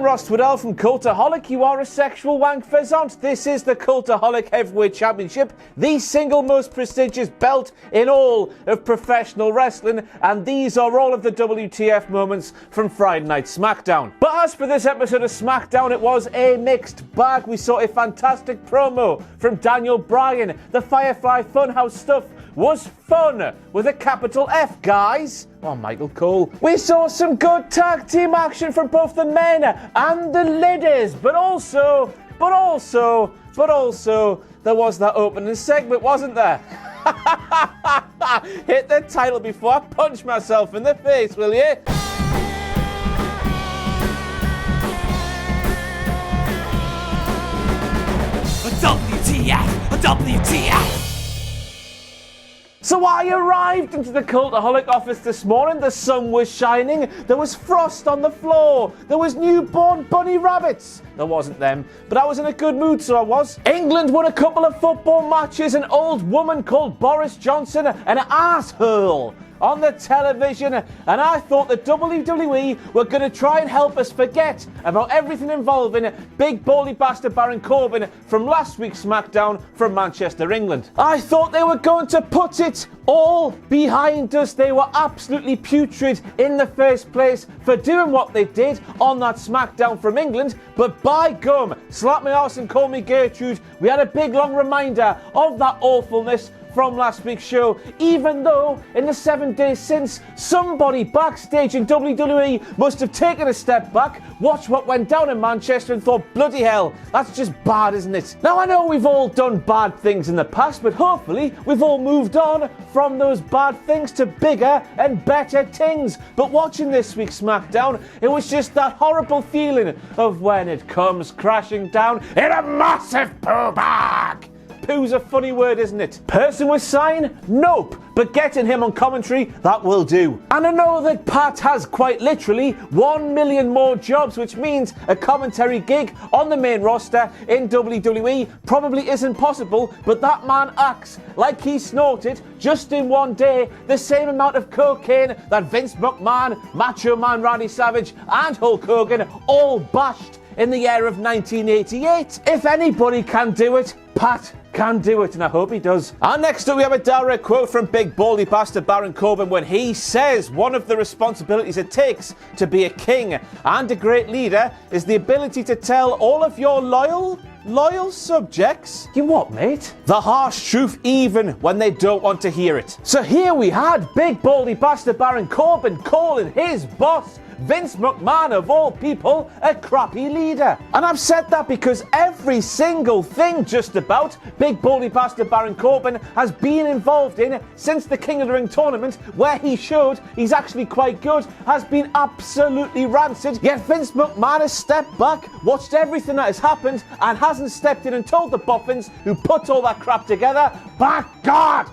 I'm Ross Twiddell from Cultaholic. You are a sexual wank faisan. This is the Cultaholic Heavyweight Championship, the single most prestigious belt in all of professional wrestling, and these are all of the WTF moments from Friday Night SmackDown. But as for this episode of SmackDown, it was a mixed bag. We saw a fantastic promo from Daniel Bryan. The Firefly Fun House stuff was fun, with a capital F, guys. Oh, Michael Cole. We saw some good tag team action from both the men and the ladies, but also, there was that opening segment, wasn't there? Hit the title before I punch myself in the face, will you? WTF! So I arrived into the Cultaholic office this morning. The sun was shining. There was frost on the floor. There was newborn bunny rabbits. There wasn't them, but I was in a good mood, so I was. England won a couple of football matches. An old woman called Boris Johnson an asshole on the television, and I thought the WWE were going to try and help us forget about everything involving big baldy bastard Baron Corbin from last week's SmackDown from Manchester, England. I thought they were going to put it all behind us. They were absolutely putrid in the first place for doing what they did on that SmackDown from England, but by gum, slap my arse and call me Gertrude, we had a big long reminder of that awfulness from last week's show, even though in the 7 days since, somebody backstage in WWE must have taken a step back, watched what went down in Manchester and thought, bloody hell, that's just bad, isn't it? Now, I know we've all done bad things in the past, but hopefully we've all moved on from those bad things to bigger and better things. But watching this week's SmackDown, it was just that horrible feeling of when it comes crashing down in a massive poo bag. Poo's a funny word, isn't it? Person with sign? Nope. But getting him on commentary, that will do. And I know that Pat has quite literally 1 million more jobs, which means a commentary gig on the main roster in WWE probably isn't possible, but that man acts like he snorted, just in one day, the same amount of cocaine that Vince McMahon, Macho Man Randy Savage, and Hulk Hogan all bashed in the year of 1988. If anybody can do it, Pat can do it, and I hope he does. And next up, we have a direct quote from big baldy bastard Baron Corbin when he says one of the responsibilities it takes to be a king and a great leader is the ability to tell all of your loyal subjects, you what, mate? The harsh truth even when they don't want to hear it. So here we had big baldy bastard Baron Corbin calling his boss, Vince McMahon of all people, a crappy leader. And I've said that because every single thing just about big baldy bastard Baron Corbin has been involved in since the King of the Ring tournament, where he showed he's actually quite good, has been absolutely rancid. Yet Vince McMahon has stepped back, watched everything that has happened, and hasn't stepped in and told the boffins who put all that crap together, by God,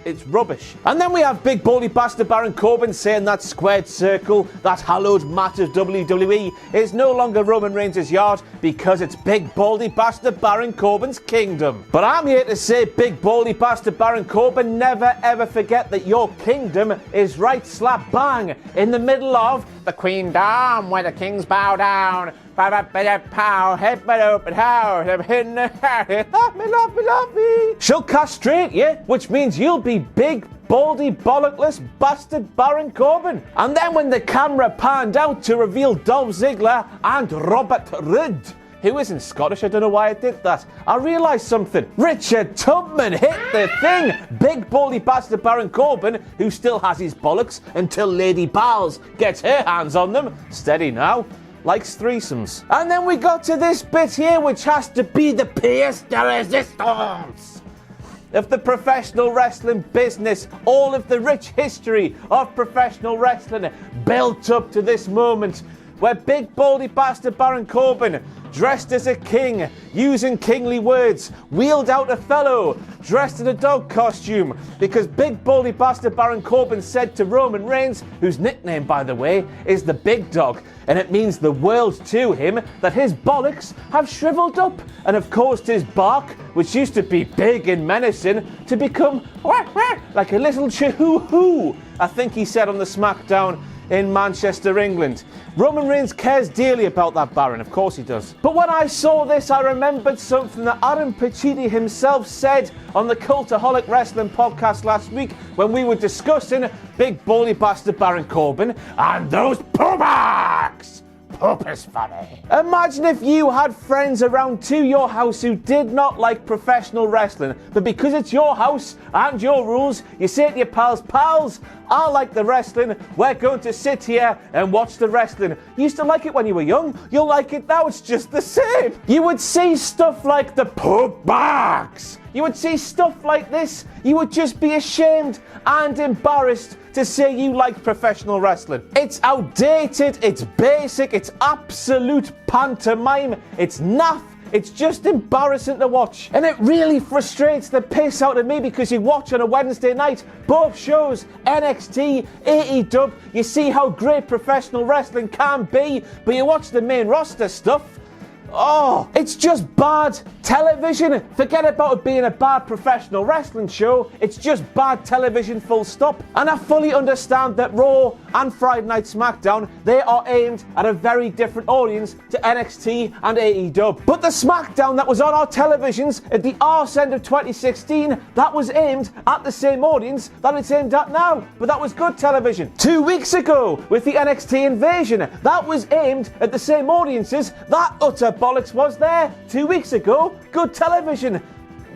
it's rubbish. And then we have big baldy bastard Baron Corbin saying that squared circle, that hallowed mat of WWE, is no longer Roman Reigns' yard because it's big baldy bastard Baron Corbin's kingdom. But I'm here to say, big baldy bastard Baron Corbin, never ever forget that your kingdom is right slap bang in the middle of the queendom where the kings bow down. Pow, head but open house, me. She'll castrate you, which means you'll be big, baldy, bollockless bastard Baron Corbin. And then when the camera panned out to reveal Dolph Ziggler and Robert Roode, who isn't Scottish, I don't know why I did that, I realised something. Richard Tubman hit the thing. Big baldy bastard Baron Corbin, who still has his bollocks until Lady Bowles gets her hands on them. Steady now. Likes threesomes. And then we got to this bit here, which has to be the pièce de résistance of the professional wrestling business. All of the rich history of professional wrestling built up to this moment where big baldy bastard Baron Corbin, dressed as a king, using kingly words, wheeled out Othello, dressed in a dog costume, because big baldy bastard Baron Corbin said to Roman Reigns, whose nickname, by the way, is the Big Dog, and it means the world to him, that his bollocks have shriveled up and have caused his bark, which used to be big and menacing, to become like a little chihoo-hoo. I think he said on the SmackDown in Manchester, England. Roman Reigns cares dearly about that Baron, of course he does. But when I saw this, I remembered something that Adam Pacitti himself said on the Cultaholic Wrestling podcast last week when we were discussing big bully bastard Baron Corbin and those poobags. Poop is funny. Imagine if you had friends around to your house who did not like professional wrestling, but because it's your house and your rules, you say to your pals, I like the wrestling, we're going to sit here and watch the wrestling. You used to like it when you were young, you'll like it now, it's just the same. You would see stuff like the poop bags. You would see stuff like this, you would just be ashamed and embarrassed to say you like professional wrestling. It's outdated, it's basic, it's absolute pantomime, it's naff. It's just embarrassing to watch. And it really frustrates the piss out of me because you watch on a Wednesday night both shows, NXT, AEW, you see how great professional wrestling can be, but you watch the main roster stuff. Oh, it's just bad television. Forget about it being a bad professional wrestling show. It's just bad television, full stop. And I fully understand that Raw and Friday Night SmackDown, they are aimed at a very different audience to NXT and AEW. But the SmackDown that was on our televisions at the arse end of 2016, that was aimed at the same audience that it's aimed at now. But that was good television. 2 weeks ago, with the NXT invasion, that was aimed at the same audiences. That utter bollocks was there 2 weeks ago. Good television.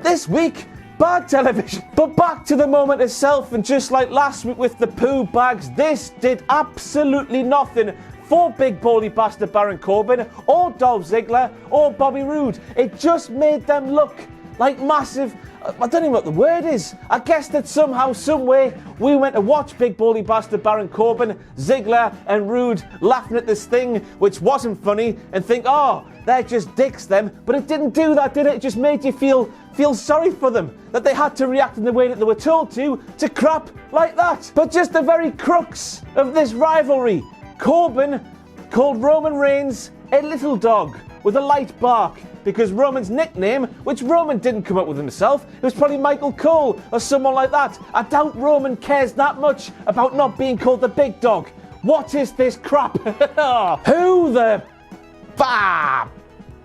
This week, bad television. But back to the moment itself, and just like last week with the poo bags, this did absolutely nothing for big baldy bastard Baron Corbin or Dolph Ziggler or Bobby Roode. It just made them look like massive, I don't even know what the word is. I guess that somehow, some way, we went to watch big baldy bastard Baron Corbin, Ziggler and Roode laughing at this thing which wasn't funny and think, oh, they're just dicks them. But it didn't do that, did it? It just made you feel sorry for them, that they had to react in the way that they were told to crap like that. But just the very crux of this rivalry, Corbin called Roman Reigns a little dog with a light bark, because Roman's nickname, which Roman didn't come up with himself, it was probably Michael Cole or someone like that. I doubt Roman cares that much about not being called the big dog. What is this crap? Who the...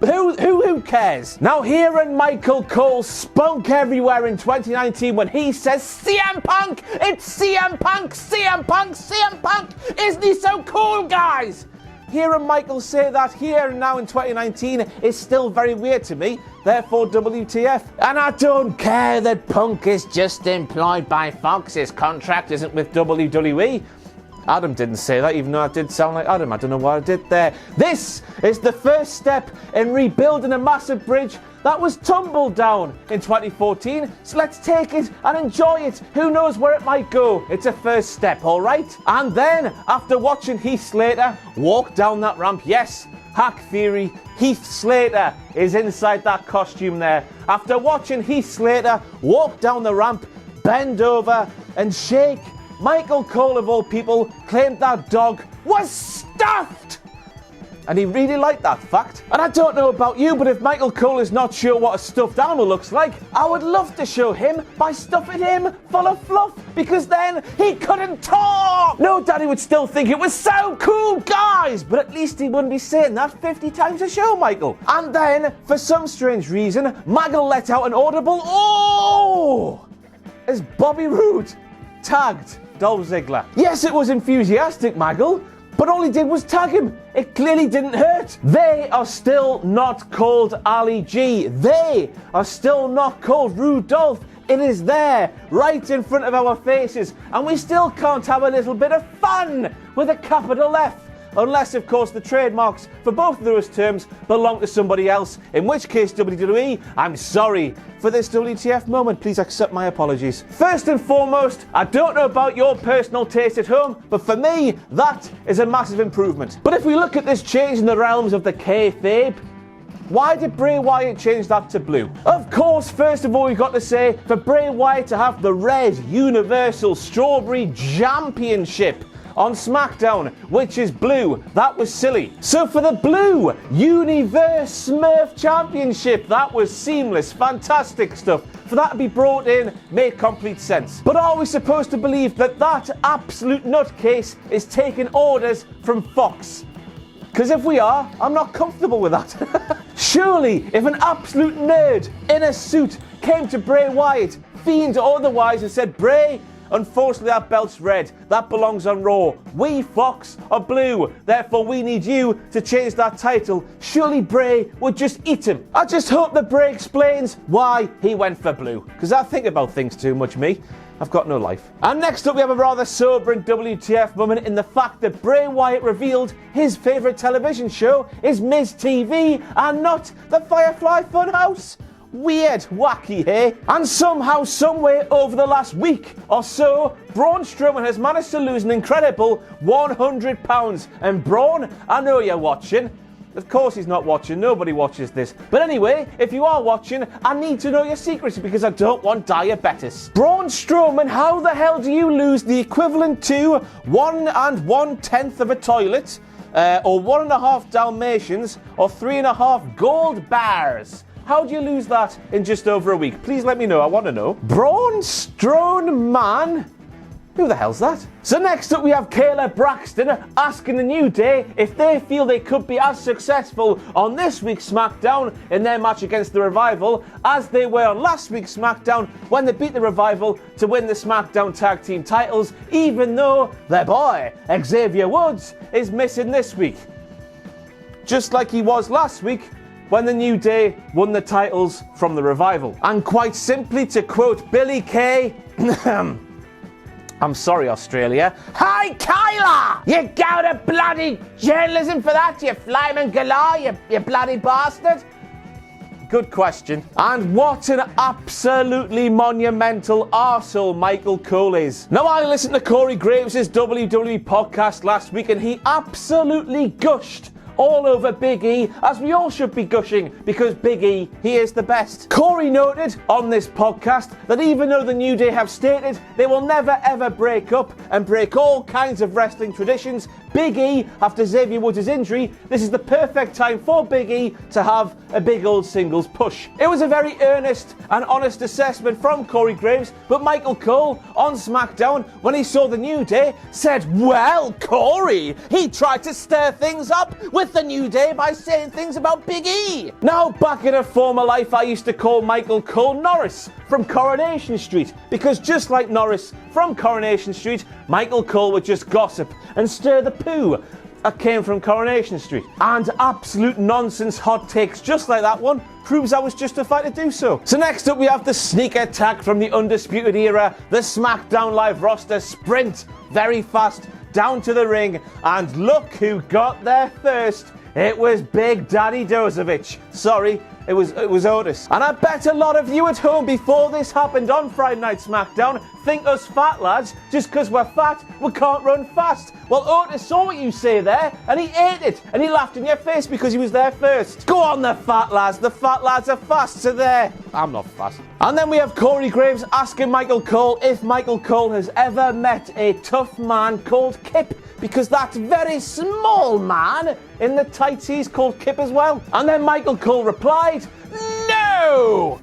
Who cares? Now, hearing Michael Cole spunk everywhere in 2019 when he says, CM Punk, it's CM Punk, CM Punk, CM Punk, isn't he so cool, guys? Hearing Michael say that here and now in 2019 is still very weird to me, therefore WTF. And I don't care that Punk is just employed by Fox, his contract isn't with WWE. Adam didn't say that, even though I did sound like Adam. I don't know what I did there. This is the first step in rebuilding a massive bridge that was tumbled down in 2014. So let's take it and enjoy it. Who knows where it might go? It's a first step, all right? And then, after watching Heath Slater walk down that ramp, yes, hack theory, Heath Slater is inside that costume there. After watching Heath Slater walk down the ramp, bend over and shake, Michael Cole, of all people, claimed that dog was stuffed! And he really liked that fact. And I don't know about you, but if Michael Cole is not sure what a stuffed animal looks like, I would love to show him by stuffing him full of fluff, because then he couldn't talk! No doubt he would still think it was so cool, guys! But at least he wouldn't be saying that 50 times a show, Michael. And then, for some strange reason, Michael let out an audible "oh!" as Bobby Roode tagged Dolph Ziggler. Yes, it was enthusiastic, Maggle, but all he did was tag him. It clearly didn't hurt. They are still not called Ali G. They are still not called Rudolph. It is there, right in front of our faces, and we still can't have a little bit of fun with a capital F. Unless, of course, the trademarks for both of those terms belong to somebody else, in which case, WWE, I'm sorry for this WTF moment. Please accept my apologies. First and foremost, I don't know about your personal taste at home, but for me, that is a massive improvement. But if we look at this change in the realms of the kayfabe, why did Bray Wyatt change that to blue? Of course, first of all, we've got to say, for Bray Wyatt to have the red Universal Strawberry Championship on SmackDown, which is blue. That was silly. So for the blue Universe Smurf Championship, that was seamless, fantastic stuff. For that to be brought in made complete sense. But are we supposed to believe that that absolute nutcase is taking orders from Fox? Because if we are, I'm not comfortable with that. Surely, if an absolute nerd in a suit came to Bray Wyatt, Fiend or otherwise, and said, Bray, unfortunately that belt's red, that belongs on Raw. We, Fox, are blue, therefore we need you to change that title. Surely Bray would just eat him. I just hope that Bray explains why he went for blue. Because I think about things too much, me. I've got no life. And next up we have a rather sobering WTF moment in the fact that Bray Wyatt revealed his favourite television show is Miz TV and not the Firefly Fun House. Weird, wacky, hey? And somehow, someway, over the last week or so, Braun Strowman has managed to lose an incredible 100 pounds. And Braun, I know you're watching. Of course he's not watching, nobody watches this. But anyway, if you are watching, I need to know your secrets because I don't want diabetes. Braun Strowman, how the hell do you lose the equivalent to 1 1/10 of a toilet, or 1.5 Dalmatians, or 3.5 gold bars? How do you lose that in just over a week? Please let me know, I want to know. Braun Strowman? Who the hell's that? So next up we have Kayla Braxton asking the New Day if they feel they could be as successful on this week's SmackDown in their match against the Revival as they were on last week's SmackDown when they beat the Revival to win the SmackDown Tag Team titles, even though their boy, Xavier Woods, is missing this week. Just like he was last week when the New Day won the titles from the Revival. And quite simply, to quote Billy Kay, I'm sorry, Australia. Hi, Kyla! You got a bloody journalism for that, you flyman galah, you bloody bastard? Good question. And what an absolutely monumental arsehole Michael Cole is. Now, I listened to Corey Graves' WWE podcast last week and he absolutely gushed all over Big E, as we all should be gushing, because Big E, he is the best. Corey noted on this podcast that even though the New Day have stated they will never ever break up and break all kinds of wrestling traditions, Big E, after Xavier Woods' injury, this is the perfect time for Big E to have a big old singles push. It was a very earnest and honest assessment from Corey Graves, but Michael Cole on SmackDown, when he saw the New Day, said, well, Corey, he tried to stir things up with the New Day by saying things about Big E. Now, back in a former life, I used to call Michael Cole Norris from Coronation Street, because just like Norris from Coronation Street, Michael Cole would just gossip and stir the poo that came from Coronation Street. And absolute nonsense hot takes just like that one proves I was justified to do so. So next up we have the sneak attack from the Undisputed Era, the SmackDown Live roster sprint very fast down to the ring, and look who got there first. It was Big Daddy Dozovich. Sorry, it was Otis. And I bet a lot of you at home before this happened on Friday Night SmackDown think us fat lads, just because we're fat, we can't run fast. Well, Otis saw what you say there, and he ate it, and he laughed in your face because he was there first. Go on, the fat lads are fast, so there. I'm not fat. And then we have Corey Graves asking Michael Cole if Michael Cole has ever met a tough man called Kip, because that very small man in the tights, he's called Kip as well. And then Michael Cole replied, no!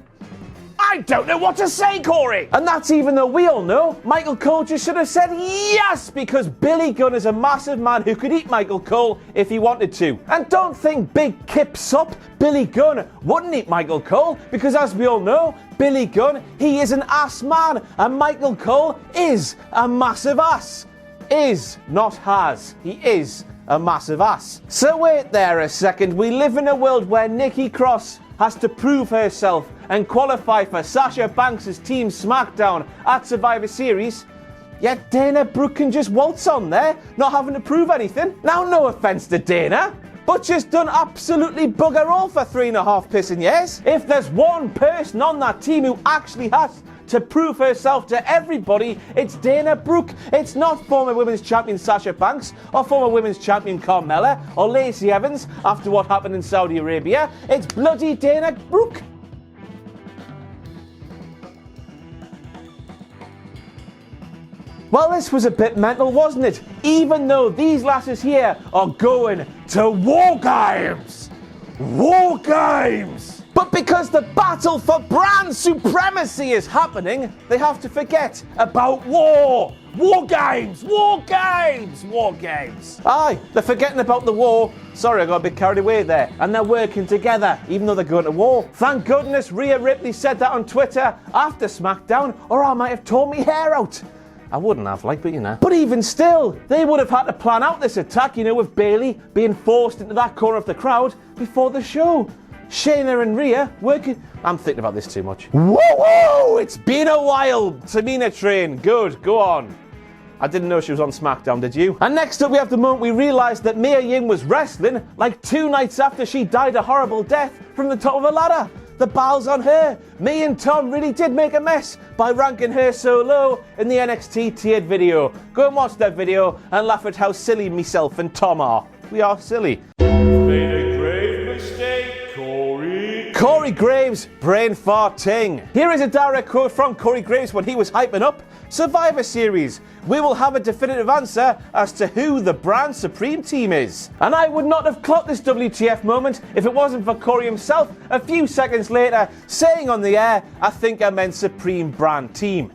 I don't know what to say, Corey! And that's even though we all know Michael Cole just should have said yes, because Billy Gunn is a massive man who could eat Michael Cole if he wanted to. And don't think Big Kip Sup, Billy Gunn wouldn't eat Michael Cole, because as we all know, Billy Gunn, he is an ass man, and Michael Cole is a massive ass. Is, not has. He is a massive ass. So wait there a second. We live in a world where Nikki Cross has to prove herself and qualify for Sasha Banks' Team SmackDown at Survivor Series, yet Dana Brooke can just waltz on there, not having to prove anything. Now, no offence to Dana, but just done absolutely bugger all for 3.5 pissing years. If there's one person on that team who actually has to prove herself to everybody, it's Dana Brooke. It's not former Women's Champion Sasha Banks, or former Women's Champion Carmella, or Lacey Evans after what happened in Saudi Arabia. It's bloody Dana Brooke. Well, this was a bit mental, wasn't it? Even though these lasses here are going to War Games. War Games! But because the battle for brand supremacy is happening, they have to forget about war. War Games! War Games! War Games! Aye, they're forgetting about the war. Sorry, I got a bit carried away there. And they're working together, even though they're going to war. Thank goodness Rhea Ripley said that on Twitter after SmackDown, or I might have torn my hair out. I wouldn't have, but you know. But even still, they would have had to plan out this attack, with Bayley being forced into that corner of the crowd before the show. Shayna and Rhea working... I'm thinking about this too much. Whoa! It's been a while. Tamina train. Good. Go on. I didn't know she was on SmackDown, did you? And next up we have the moment we realised that Mia Yim was wrestling like 2 nights after she died a horrible death from the top of a ladder. The ball's on her. Me and Tom really did make a mess by ranking her so low in the NXT tiered video. Go and watch that video and laugh at how silly myself and Tom are. We are silly. Corey Graves, brain farting. Here is a direct quote from Corey Graves when he was hyping up Survivor Series. We will have a definitive answer as to who the brand supreme team is. And I would not have clocked this WTF moment if it wasn't for Corey himself a few seconds later saying on the air, I think I meant supreme brand team.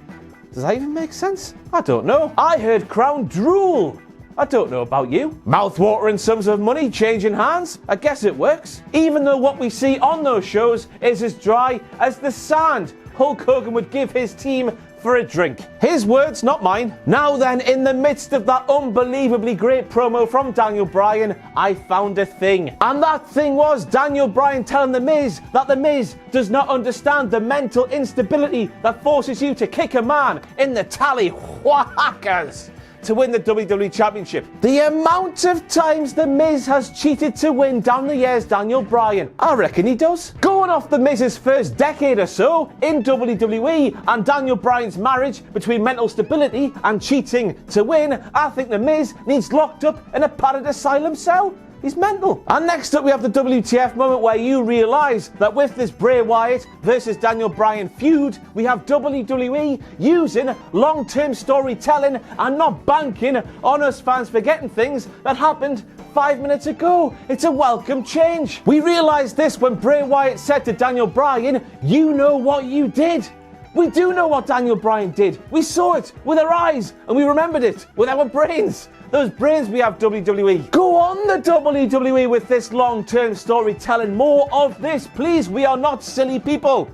Does that even make sense? I don't know. I heard Crown drool. I don't know about you. Mouth-watering sums of money changing hands? I guess it works. Even though what we see on those shows is as dry as the sand Hulk Hogan would give his team for a drink. His words, not mine. Now then, in the midst of that unbelievably great promo from Daniel Bryan, I found a thing. And that thing was Daniel Bryan telling The Miz that The Miz does not understand the mental instability that forces you to kick a man in the tally-whackers to win the WWE Championship. The amount of times The Miz has cheated to win down the years, Daniel Bryan. I reckon he does. Going off The Miz's first decade or so in WWE and Daniel Bryan's marriage between mental stability and cheating to win, I think The Miz needs locked up in a padded asylum cell. He's mental. And next up we have the WTF moment where you realise that with this Bray Wyatt versus Daniel Bryan feud, we have WWE using long-term storytelling and not banking on us fans forgetting things that happened 5 minutes ago. It's a welcome change. We realised this when Bray Wyatt said to Daniel Bryan, you know what you did. We do know what Daniel Bryan did. We saw it with our eyes and we remembered it with our brains. Those brains we have, WWE. Go on the WWE with this long-term storytelling. More of this, please. We are not silly people.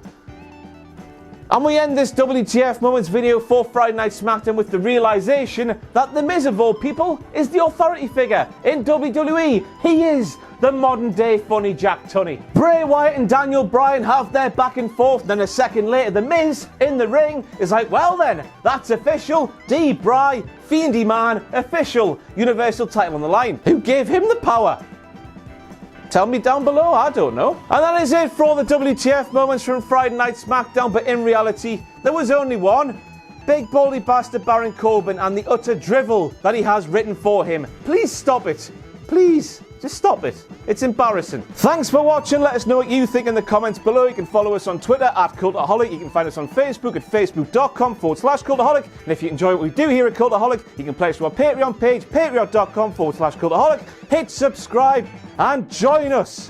And we end this WTF Moments video for Friday Night SmackDown with the realisation that The Miz of all people is the authority figure in WWE. He is the modern day funny Jack Tunney. Bray Wyatt and Daniel Bryan have their back and forth, then a second later The Miz in the ring is like, well then, that's official. D-Bry, Fiendy Man, official. Universal title on the line. Who gave him the power? Tell me down below, I don't know. And that is it for all the WTF moments from Friday Night SmackDown, but in reality, there was only one. Big baldy bastard Baron Corbin and the utter drivel that he has written for him. Please stop it. Please. Just stop it. It's embarrassing. Thanks for watching. Let us know what you think in the comments below. You can follow us on Twitter at Cultaholic. You can find us on Facebook at facebook.com/Cultaholic. And if you enjoy what we do here at Cultaholic, you can play us to our Patreon page, patreon.com/Cultaholic. Hit subscribe and join us